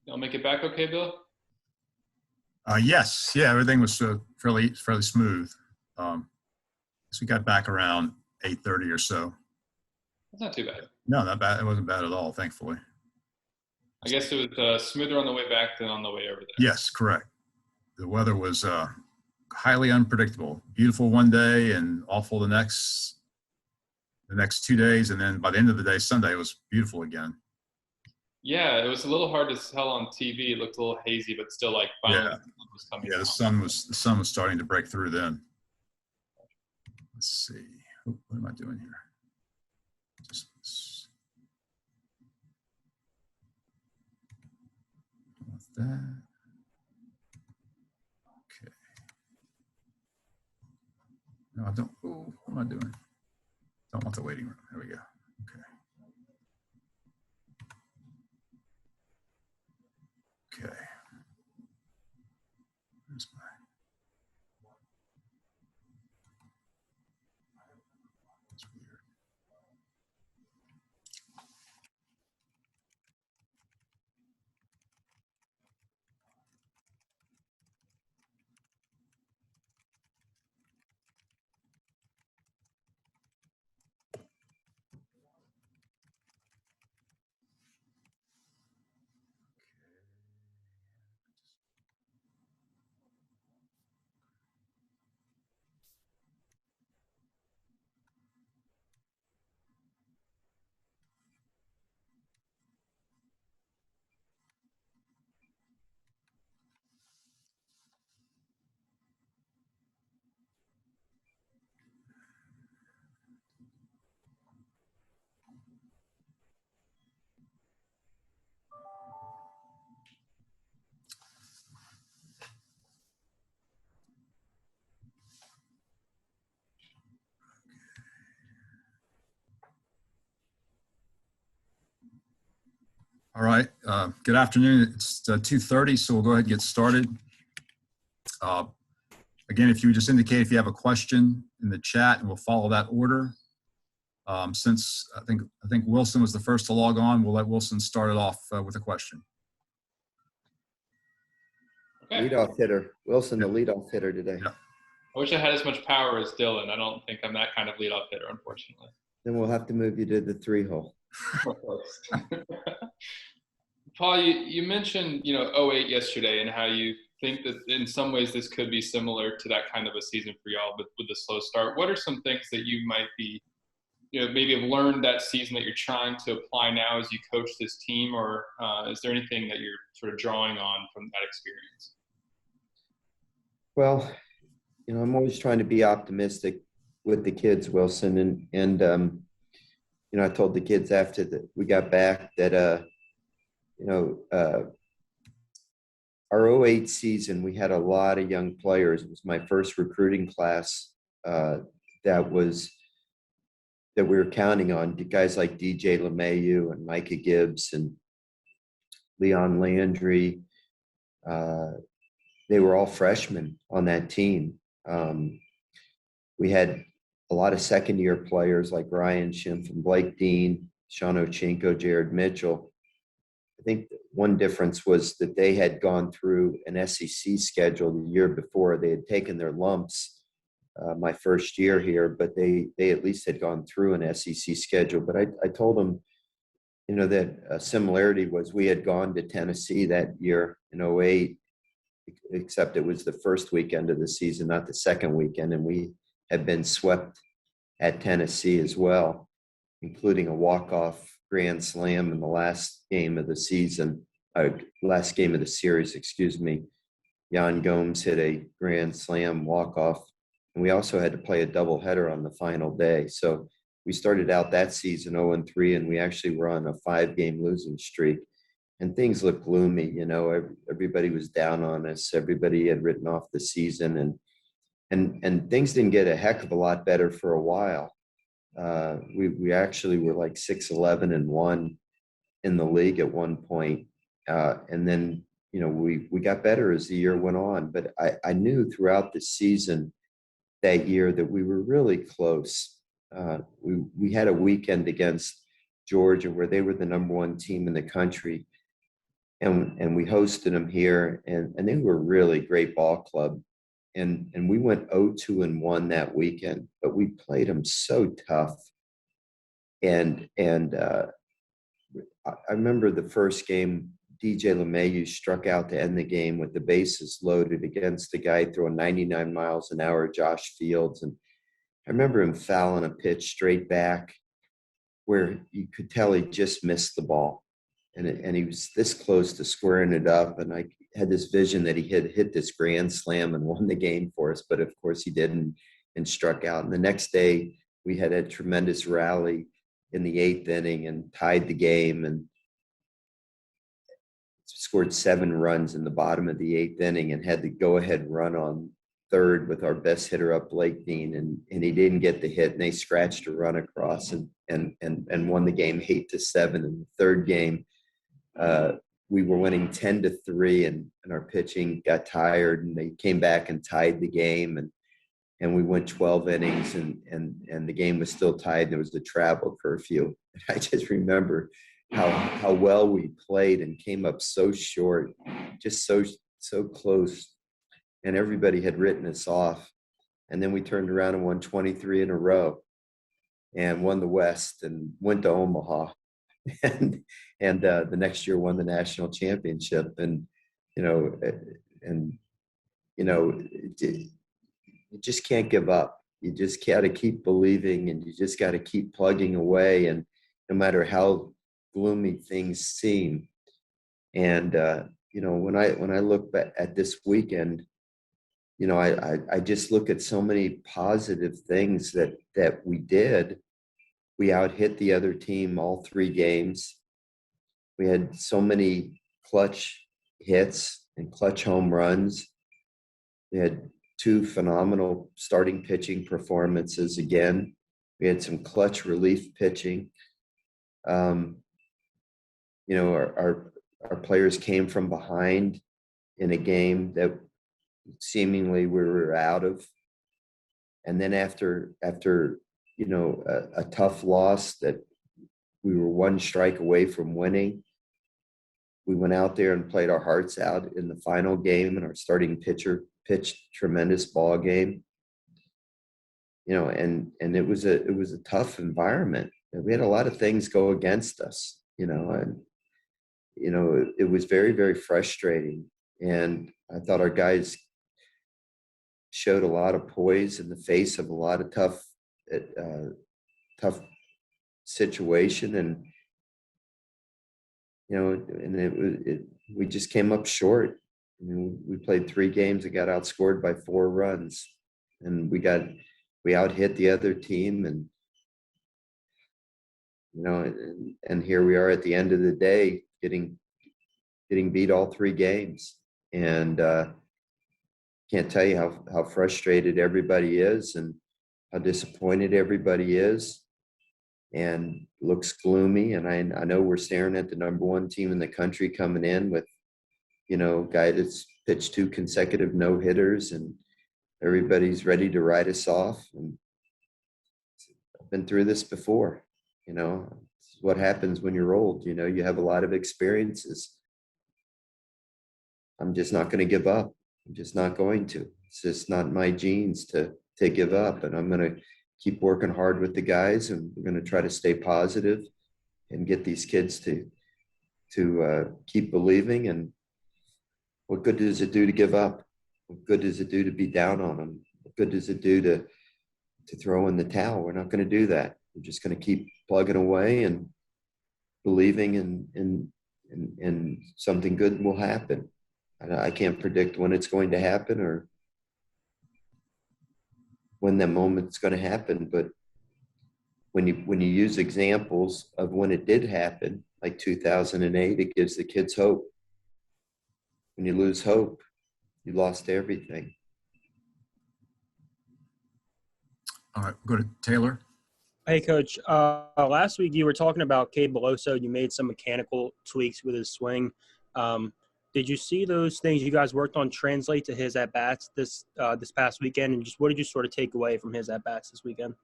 Y'all make it back okay, Bill? Yes, yeah, everything was fairly smooth. So we got back around 8:30 or so. That's not too bad. No, not bad. It wasn't bad at all, thankfully. I guess it was smoother on the way back than on the way over there. Yes, correct. The weather was highly unpredictable. Beautiful one day and awful the next 2 days, and then by the end of the day, Sunday, it was beautiful again. Yeah, it was a little hard to tell on TV. It looked a little hazy, but still like finally Yeah. the sun was coming Yeah, out. the sun was starting to break through then. Let's see. What am I doing here? Just that. Okay. No, I don't. Oh, what am I doing? Don't want the waiting room. There we go. Okay. Okay. Where's my? That's weird. All right. Good afternoon. It's 2:30, so we'll go ahead and get started. Again, if you would just indicate if you have a question in the chat, and we'll follow that order. Since I think Wilson was the first to log on, we'll let Wilson start it off with a question. Okay. Leadoff hitter. Wilson, the leadoff hitter today. Yeah. I wish I had as much power as Dylan. I don't think I'm that kind of leadoff hitter, unfortunately. Then we'll have to move you to the 3-hole. Paul, you mentioned 08 yesterday and how you think that in some ways this could be similar to that kind of a season for y'all, but with a slow start. What are some things that you might be, maybe have learned that season that you're trying to apply now as you coach this team, or is there anything that you're sort of drawing on from that experience? Well, I'm always trying to be optimistic with the kids, Wilson, and I told the kids after we got back that our 08 season, we had a lot of young players. It was my first recruiting class that we were counting on. Guys like DJ LeMayu and Micah Gibbs and Leon Landry. They were all freshmen on that team. We had a lot of second-year players like Ryan Schimpf and Blake Dean, Sean Ochinko, Jared Mitchell. I think one difference was that they had gone through an SEC schedule the year before. They had taken their lumps my first year here, but they at least had gone through an SEC schedule. But I told them, that a similarity was we had gone to Tennessee that year in 08, except it was the first weekend of the season, not the second weekend, and we had been swept at Tennessee as well, including a walk-off grand slam in the last game of the season, last game of the series, excuse me. Jan Gomes hit a grand slam walk-off And we also had to play a doubleheader on the final day. So we started out that season 0-3, and we actually were on a 5-game losing streak. And things looked gloomy. You know, everybody was down on us. Everybody had written off the season, and things didn't get a heck of a lot better for a while. We actually were like 6-11-1 in the league at one point. And then, you know, we got better as the year went on. But I knew throughout the season that year that we were really close. We had a weekend against Georgia where they were the number 1 team in the country. And we hosted them here, and they were a really great ball club. And we went 0-2-1 that weekend, but we played them so tough. And I remember the first game, DJ LeMahieu struck out to end the game with the bases loaded against the guy throwing 99 miles an hour, Josh Fields. And I remember him fouling a pitch straight back where you could tell he just missed the ball. And he was this close to squaring it up. And I had this vision that he had hit this grand slam and won the game for us. But of course he didn't, and struck out. And the next day we had a tremendous rally in the 8th inning and tied the game and scored 7 runs in the bottom of the 8th inning and had the go-ahead run on third with our best hitter up, Blake Dean, and he didn't get the hit, and they scratched a run across and won the game 8-7. In the third game, we were winning 10-3, and our pitching got tired, and they came back and tied the game, and we went 12 innings, and the game was still tied, and there was the travel curfew. And I just remember how well we played and came up so short, just so close, and everybody had written us off. And then we turned around and won 23 in a row and won the West and went to Omaha. And the next year won the national championship. And you just can't give up. You just got to keep believing, and you just got to keep plugging away, and no matter how gloomy things seem. And when I look back at this weekend, I just look at so many positive things that we did. We out-hit the other team all 3 games. We had so many clutch hits and clutch home runs. We had 2 phenomenal starting pitching performances again. We had some clutch relief pitching. Our players came from behind in a game that seemingly we were out of. And then after a tough loss that we were 1 strike away from winning, we went out there and played our hearts out in the final game, and our starting pitcher pitched tremendous ball game. And it was a tough environment. And we had a lot of things go against us, and it was very, very frustrating. And I thought our guys showed a lot of poise in the face of a lot of tough situation. And we just came up short. We played 3 games and got outscored by 4 runs, and we out-hit the other team, and and here we are at the end of the day getting beat all 3 games. And can't tell you how frustrated everybody is and how disappointed everybody is, and looks gloomy. And I know we're staring at the number 1 team in the country coming in with, guy that's pitched 2 consecutive no-hitters, and everybody's ready to write us off. And I've been through this before. This is what happens when you're old. You have a lot of experiences. I'm just not going to give up. I'm just not going to. It's just not my genes to give up. And I'm going to keep working hard with the guys, and we're going to try to stay positive and get these kids to keep believing. And what good does it do to give up? What good does it do to be down on them? What good does it do to throw in the towel? We're not going to do that. We're just going to keep plugging away and believing in something good will happen. I can't predict when it's going to happen, or when that moment's going to happen. But when you use examples of when it did happen, like 2008, it gives the kids hope. When you lose hope, you lost everything. All right, go to Taylor. Hey, Coach. Last week you were talking about Cade Beloso. You made some mechanical tweaks with his swing. Did you see those things you guys worked on translate to his at-bats this past weekend? And just what did you sort of take away from his at-bats this weekend?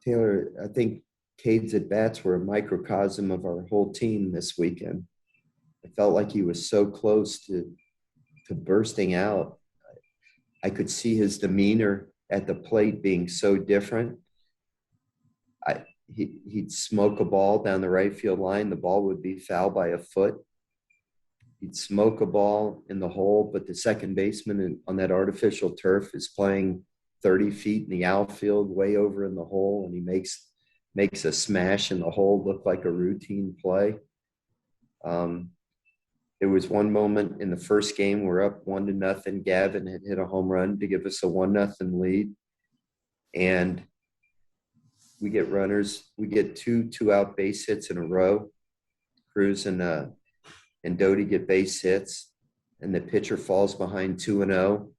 Taylor, I think Cade's at-bats were a microcosm of our whole team this weekend. I felt like he was so close to bursting out. I could see his demeanor at the plate being so different. He'd smoke a ball down the right field line. The ball would be foul by a foot. He'd smoke a ball in the hole, but the second baseman on that artificial turf is playing 30 feet in the outfield, way over in the hole, and he makes a smash in the hole look like a routine play. There was one moment in the first game we're up 1-0. Gavin had hit a home run to give us a 1-0 lead, and we get runners. We get two out base hits in a row. Cruz and Doty get base hits, and the pitcher falls behind 2-0.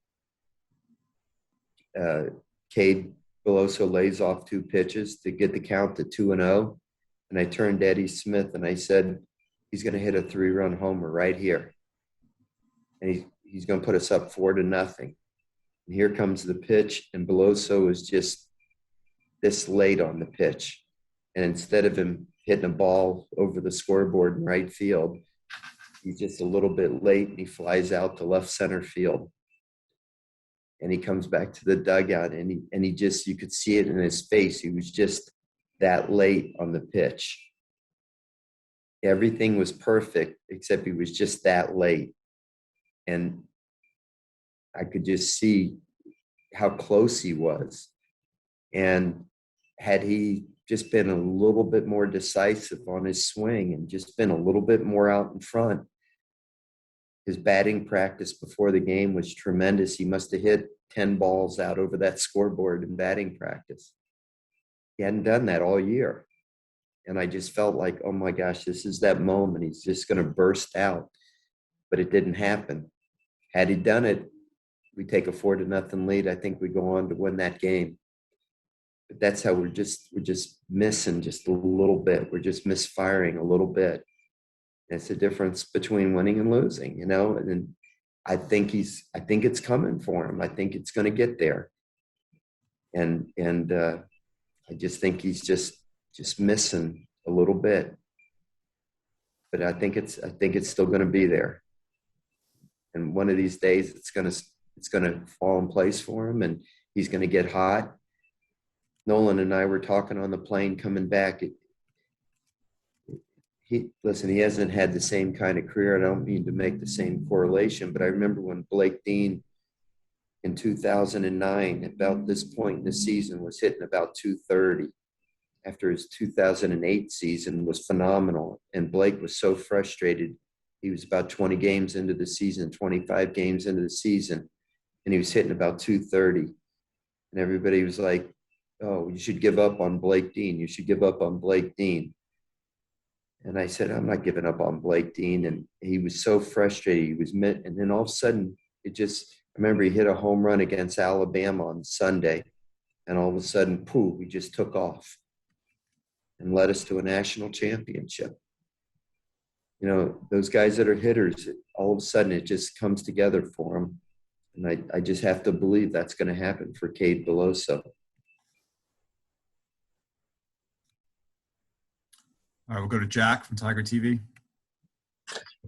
Cade Beloso lays off 2 pitches to get the count to 2-0. And I turned to Eddie Smith and I said, he's going to hit a 3-run homer right here. And he's going to put us up 4-0. And here comes the pitch, and Beloso is just this late on the pitch. And instead of him hitting a ball over the scoreboard in right field, he's just a little bit late, and he flies out to left center field. And he comes back to the dugout, and he just, you could see it in his face. He was just that late on the pitch. Everything was perfect, except he was just that late. And I could just see how close he was. And had he just been a little bit more decisive on his swing and just been a little bit more out in front, his batting practice before the game was tremendous. He must have hit 10 balls out over that scoreboard in batting practice. He hadn't done that all year. And I just felt like, oh my gosh, this is that moment. He's just going to burst out. But it didn't happen. Had he done it, we take a 4-0 lead. I think we go on to win that game. But that's how we're just missing just a little bit. We're just misfiring a little bit. It's the difference between winning and losing, And I think it's coming for him. I think it's going to get there. And I just think he's just missing a little bit. But I think it's still going to be there. And one of these days it's going to fall in place for him, and he's going to get hot. Nolan and I were talking on the plane coming back. He hasn't had the same kind of career. I don't mean to make the same correlation, but I remember when Blake Dean in 2009, about this point in the season, was hitting about 230 after his 2008 season was phenomenal. And Blake was so frustrated. He was about 20 games into the season, 25 games into the season, and he was hitting about 230. And everybody was like, oh, you should give up on Blake Dean. You should give up on Blake Dean. And I said, I'm not giving up on Blake Dean. And he was so frustrated. And then all of a sudden, I remember he hit a home run against Alabama on Sunday. And all of a sudden, poof, he just took off and led us to a national championship. Those guys that are hitters, all of a sudden it just comes together for them. And I just have to believe that's going to happen for Cade Beloso. All right, we'll go to Jack from Tiger TV.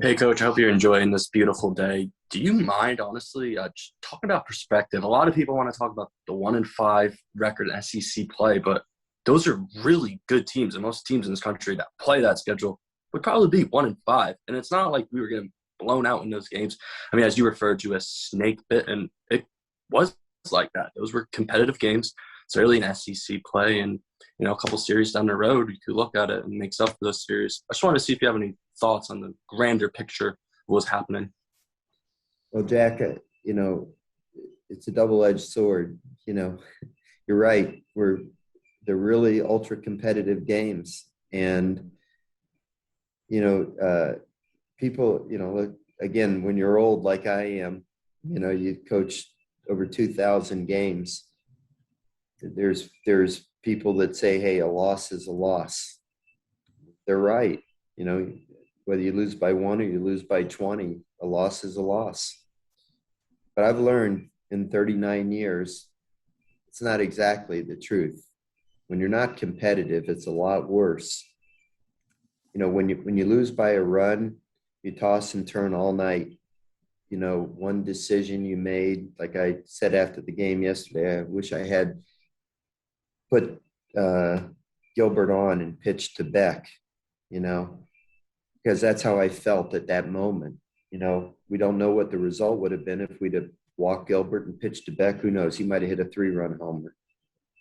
Hey, Coach, I hope you're enjoying this beautiful day. Do you mind, honestly, just talking about perspective? A lot of people want to talk about the 1-5 record in SEC play, but those are really good teams, and most teams in this country that play that schedule would probably be 1-5. And it's not like we were getting blown out in those games. I mean, as you referred to as snake bit, and it was like that. Those were competitive games. It's early in SEC play, and a couple series down the road, you could look at it and makes up for those series. I just wanted to see if you have any thoughts on the grander picture of what's happening. Well, Jack, it's a double-edged sword. You're right. They're really ultra competitive games. And, people, look, again, when you're old, like I am, you coach over 2,000 games. There's people that say, hey, a loss is a loss. They're right. Whether you lose by 1 or you lose by 20, a loss is a loss. But I've learned in 39 years, it's not exactly the truth. When you're not competitive, it's a lot worse. When you lose by a run, you toss and turn all night. One decision you made, like I said after the game yesterday, I wish I had put Gilbert on and pitched to Beck, because that's how I felt at that moment. We don't know what the result would have been if we'd have walked Gilbert and pitched to Beck. Who knows? He might have hit a 3-run homer.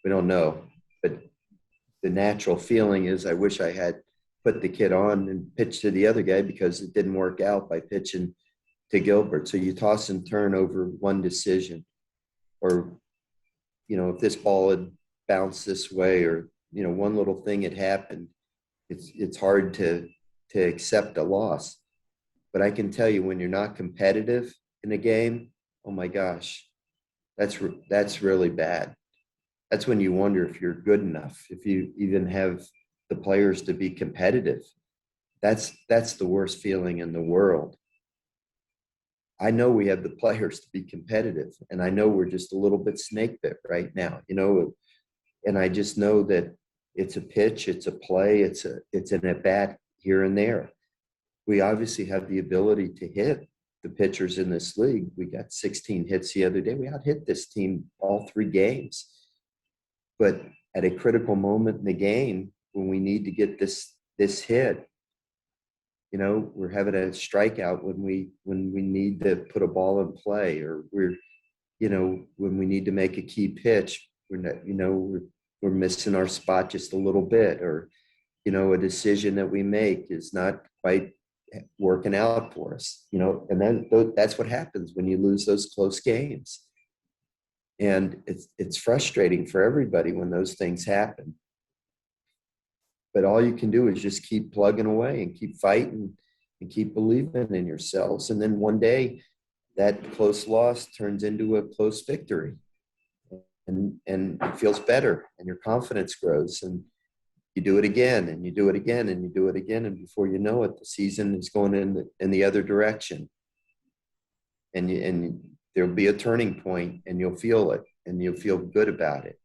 We don't know. But the natural feeling is I wish I had put the kid on and pitched to the other guy, because it didn't work out by pitching to Gilbert. So you toss and turn over one decision, or, if this ball had bounced this way, or, one little thing had happened, it's hard to accept a loss. But I can tell you, when you're not competitive in a game, oh my gosh, that's really bad. That's when you wonder if you're good enough, if you even have the players to be competitive. That's the worst feeling in the world. I know we have the players to be competitive, and I know we're just a little bit snake bit right now, and I just know that it's a pitch, it's a play, it's an at bat here and there. We obviously have the ability to hit the pitchers in this league. We got 16 hits the other day. We out-hit this team all 3 games. But at a critical moment in the game, when we need to get this hit, we're having a strikeout when we need to put a ball in play, or when we need to make a key pitch, we're missing our spot just a little bit, or, a decision that we make is not quite working out for us, and then that's what happens when you lose those close games. And it's frustrating for everybody when those things happen. But all you can do is just keep plugging away and keep fighting and keep believing in yourselves. And then one day that close loss turns into a close victory, and it feels better, and your confidence grows, and you do it again, and you do it again, and you do it again. And before you know it, the season is going in the other direction. And there'll be a turning point, and you'll feel it, and you'll feel good about it.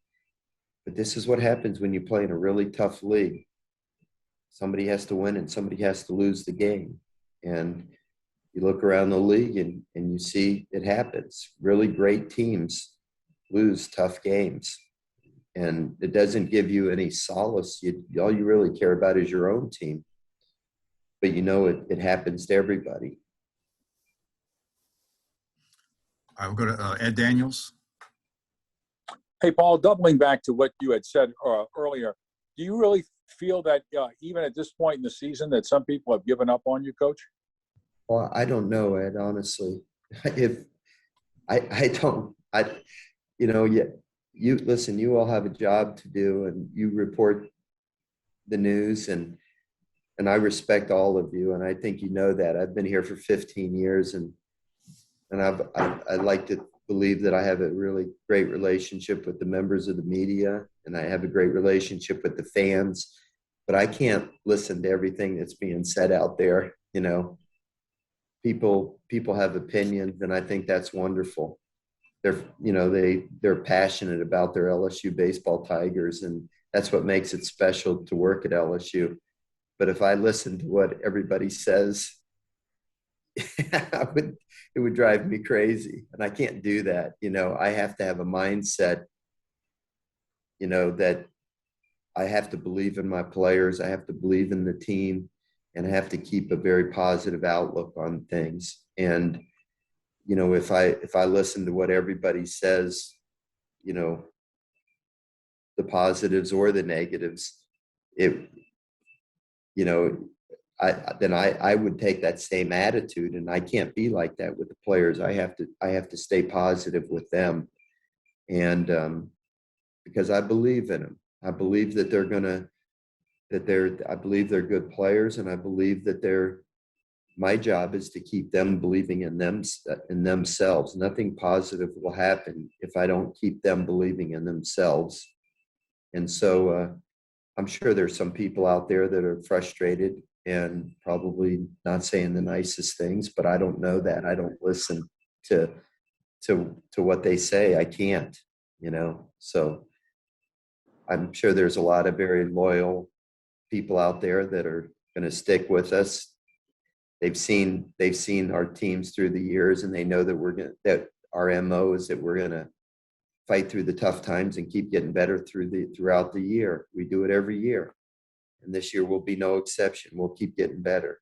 But this is what happens when you play in a really tough league. Somebody has to win and somebody has to lose the game. And you look around the league and you see it happens. Really great teams lose tough games. And it doesn't give you any solace. All you really care about is your own team. But it happens to everybody. I will go to Ed Daniels. Hey, Paul, doubling back to what you had said earlier, do you really feel that even at this point in the season that some people have given up on you, Coach? Well, I don't know, Ed, honestly. If I don't, you listen, you all have a job to do, and you report the news, and I respect all of you. And I think you know that. I've been here for 15 years, and I'd like to believe that I have a really great relationship with the members of the media, and I have a great relationship with the fans, but I can't listen to everything that's being said out there. People have opinions, and I think that's wonderful. They're passionate about their LSU baseball Tigers, and that's what makes it special to work at LSU. But if I listen to what everybody says, it would drive me crazy, and I can't do that. I have to have a mindset, that I have to believe in my players. I have to believe in the team, and I have to keep a very positive outlook on things. And, if I listen to what everybody says, the positives or the negatives, I would take that same attitude, and I can't be like that with the players. I have to stay positive with them, and because I believe in them. I believe that I believe they're good players, and I believe that my job is to keep them believing in themselves. Nothing positive will happen if I don't keep them believing in themselves. And so I'm sure there's some people out there that are frustrated and probably not saying the nicest things, but I don't know that. I don't listen to what they say. I can't, So I'm sure there's a lot of very loyal people out there that are going to stick with us. They've seen our teams through the years, and they know that our MO is that we're gonna fight through the tough times and keep getting better throughout the year. We do it every year, and this year will be no exception. We'll keep getting better.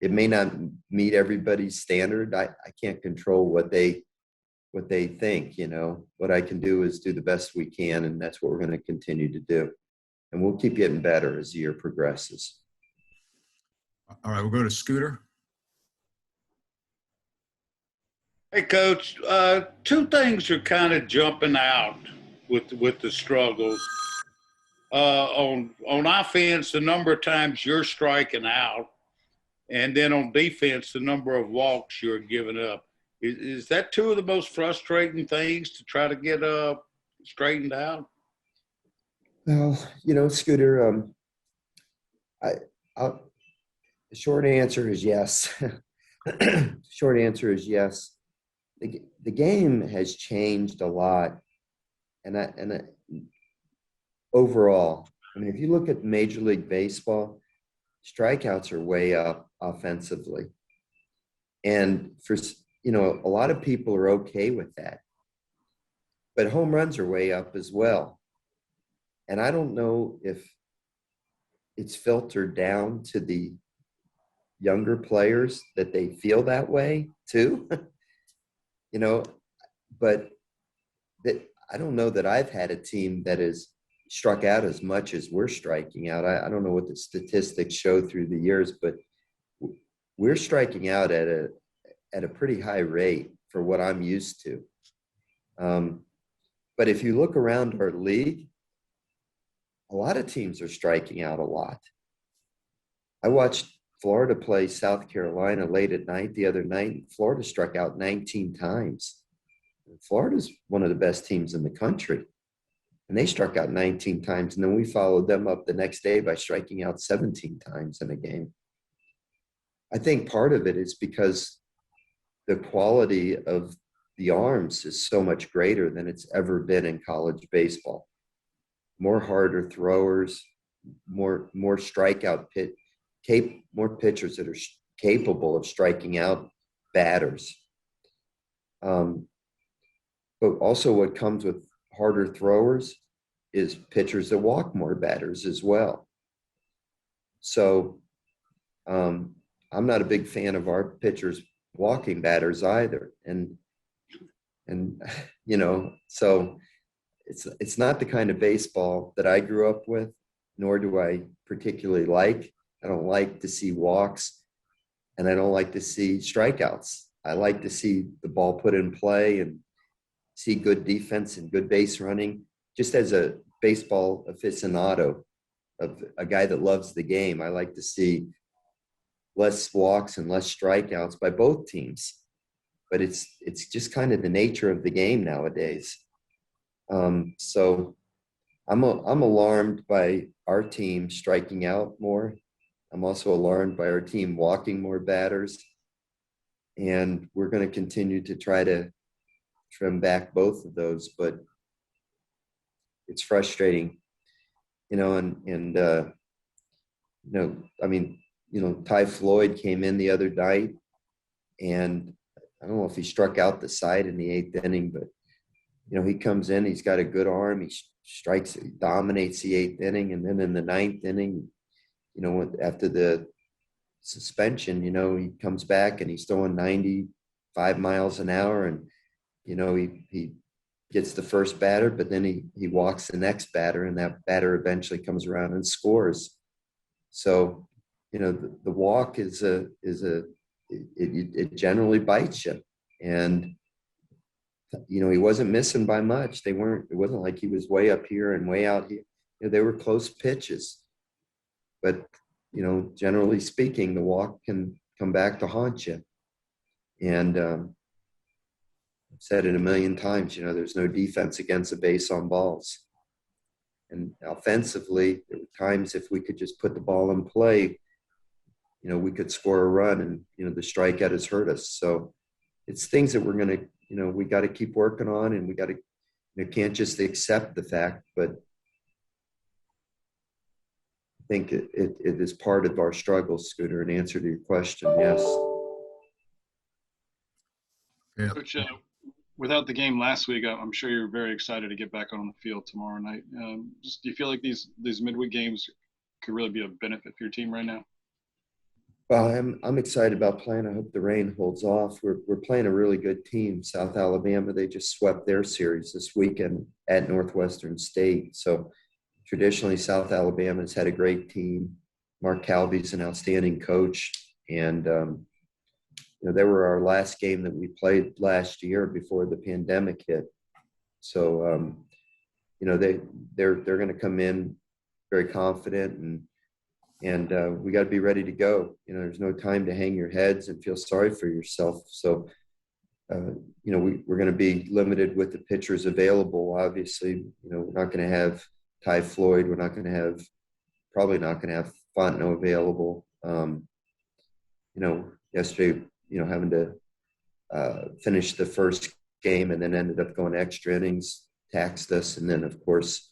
It may not meet everybody's standard. I can't control what they think. What I can do is do the best we can, and that's what we're going to continue to do. And we'll keep getting better as the year progresses. All right, we'll go to Scooter. Hey, Coach, two things are kind of jumping out with the struggles. On offense, the number of times you're striking out, and then on defense, the number of walks you're giving up. Is that two of the most frustrating things to try to get straightened out? Well, Scooter, the short answer is yes. Short answer is yes. The game has changed a lot, and overall, I mean, if you look at Major League Baseball, strikeouts are way up offensively, and for a lot of people are okay with that, but home runs are way up as well, and I don't know if it's filtered down to the younger players that they feel that way too. But I don't know that I've had a team that has struck out as much as we're striking out. I don't know what the statistics show through the years, but we're striking out at a pretty high rate for what I'm used to. But if you look around our league, a lot of teams are striking out a lot. I watched Florida play South Carolina late at night the other night. Florida struck out 19 times. Florida's one of the best teams in the country, and they struck out 19 times. And then we followed them up the next day by striking out 17 times in a game. I think part of it is because the quality of the arms is so much greater than it's ever been in college baseball. More harder throwers, more strikeout more pitchers that are capable of striking out batters. But also what comes with harder throwers is pitchers that walk more batters as well. So I'm not a big fan of our pitchers walking batters either. And so it's not the kind of baseball that I grew up with, nor do I particularly like. I don't like to see walks, and I don't like to see strikeouts. I like to see the ball put in play and see good defense and good base running. Just as a baseball aficionado, of a guy that loves the game, I like to see less walks and less strikeouts by both teams. But it's just kind of the nature of the game nowadays. So I'm alarmed by our team striking out more. I'm also alarmed by our team walking more batters. And we're going to continue to try to trim back both of those, but it's frustrating, Ty Floyd came in the other night, and I don't know if he struck out the side in the 8th inning, but he comes in, he's got a good arm, he dominates the 8th inning, and then in the 9th inning, after the suspension, he comes back and he's throwing 95 miles an hour, and he gets the first batter, but then he walks the next batter, and that batter eventually comes around and scores. So, the walk it generally bites you. And, he wasn't missing by much. It wasn't like he was way up here and way out here. They were close pitches. But, generally speaking, the walk can come back to haunt you. And I've said it a million times, there's no defense against a base on balls. And offensively, there were times if we could just put the ball in play, we could score a run, and, the strikeout has hurt us. So it's things that we're going to, we got to keep working on, and we got to, can't just accept the fact, but I think it is part of our struggle, Scooter, in answer to your question. Yes. Yeah. Coach, without the game last week, I'm sure you're very excited to get back on the field tomorrow night. Do you feel like these midweek games could really be a benefit for your team right now? Well, I'm excited about playing. I hope the rain holds off. We're playing a really good team, South Alabama. They just swept their series this weekend at Northwestern State. So traditionally, South Alabama's had a great team. Mark Calby's an outstanding coach, and they were our last game that we played last year before the pandemic hit. So they're going to come in very confident, and we got to be ready to go. There's no time to hang your heads and feel sorry for yourself. So, we're going to be limited with the pitchers available. Obviously, we're not going to have Ty Floyd. We're probably not going to have Fontenot available. Yesterday, having to finish the first game and then ended up going extra innings, taxed us. And then, of course,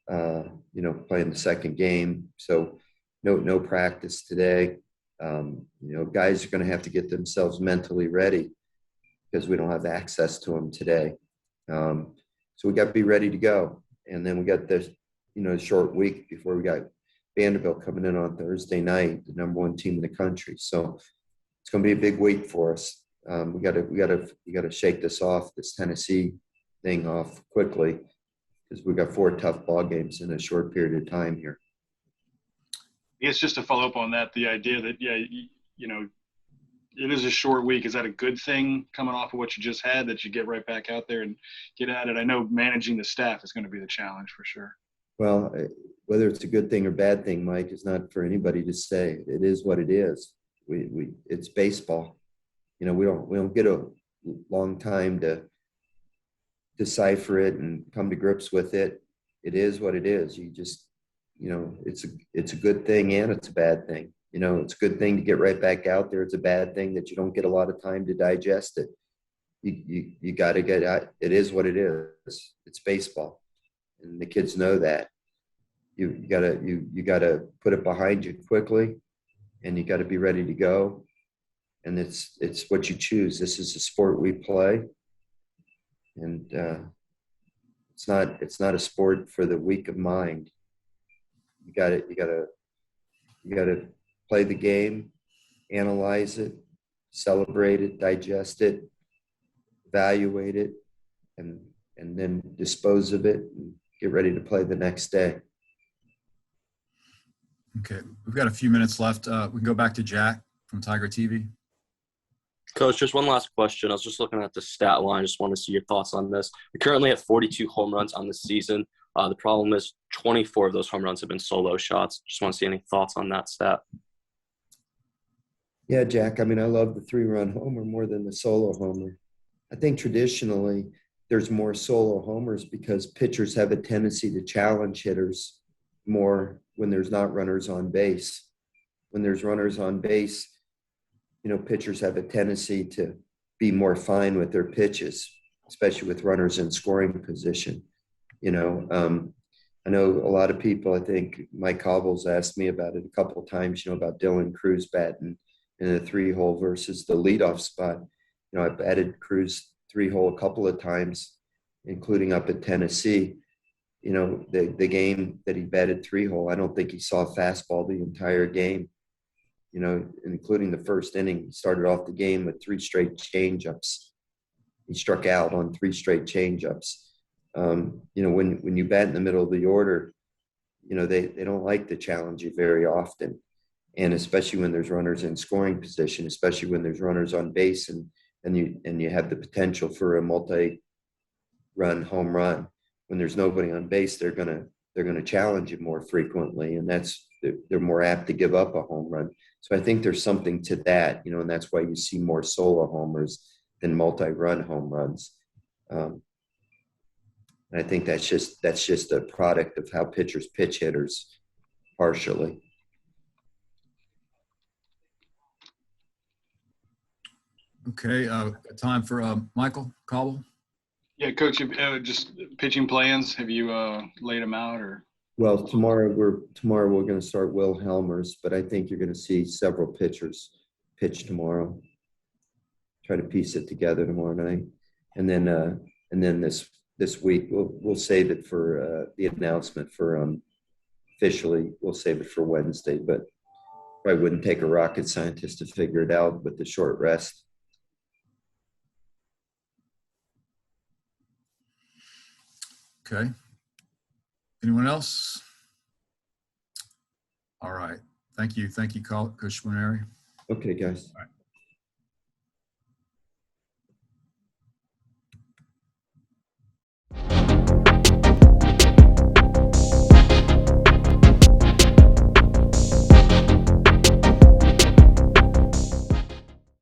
playing the second game. So, no practice today. Guys are going to have to get themselves mentally ready because we don't have access to them today. So we got to be ready to go. And then we got this, short week before we got Vanderbilt coming in on Thursday night, the number one team in the country. So it's going to be a big week for us. We got to shake this off, this Tennessee thing off quickly, because we got 4 tough ball games in a short period of time here. I guess just to follow up on that, the idea that, it is a short week. Is that a good thing coming off of what you just had, that you get right back out there and get at it? I know managing the staff is going to be the challenge for sure. Well, whether it's a good thing or bad thing, Mike, is not for anybody to say. It is what it is. It's baseball. We don't get a long time to decipher it and come to grips with it. It is what it is. You just, it's a good thing and it's a bad thing. It's a good thing to get right back out there. It's a bad thing that you don't get a lot of time to digest it. You got to get out. It is what it is. It's baseball, and the kids know that. You gotta put it behind you quickly, and you got to be ready to go. And it's what you choose. This is a sport we play, and it's not a sport for the weak of mind. You gotta play the game, analyze it, celebrate it, digest it, evaluate it, and then dispose of it and get ready to play the next day. Okay, we've got a few minutes left. We can go back to Jack from Tiger TV. Coach, just one last question. I was just looking at the stat line. Just want to see your thoughts on this. We're currently at 42 home runs on the season. The problem is 24 of those home runs have been solo shots. Just want to see any thoughts on that stat. Yeah, Jack. I love the 3-run homer more than the solo homer. I think traditionally there's more solo homers because pitchers have a tendency to challenge hitters more when there's not runners on base. When there's runners on base, pitchers have a tendency to be more fine with their pitches, especially with runners in scoring position. I know a lot of people, I think Mike Cobbles asked me about it a couple of times, about Dylan Cruz batting in the 3-hole versus the leadoff spot. I batted Cruz 3-hole a couple of times, including up at Tennessee. The game that he batted 3-hole, I don't think he saw a fastball the entire game. Including the first inning. He started off the game with 3 straight changeups. He struck out on 3 straight changeups. When you bat in the middle of the order, they don't like to challenge you very often. And especially when there's runners in scoring position, especially when there's runners on base and you have the potential for a multi-run home run. When there's nobody on base, they're gonna challenge you more frequently, and they're more apt to give up a home run. So I think there's something to that, and that's why you see more solo homers than multi-run home runs. And I think that's just a product of how pitchers pitch hitters partially. Okay, time for Michael Cobble. Yeah, Coach, just pitching plans. Have you laid them out or? Well, tomorrow we're going to start Will Helmers, but I think you're going to see several pitchers pitch tomorrow. Try to piece it together tomorrow night, and then this week we'll save it for the announcement for officially. We'll save it for Wednesday, but probably wouldn't take a rocket scientist to figure it out with the short rest. Okay. Anyone else? All right. Thank you. Thank you, Coach Mainieri. Okay, guys. All right.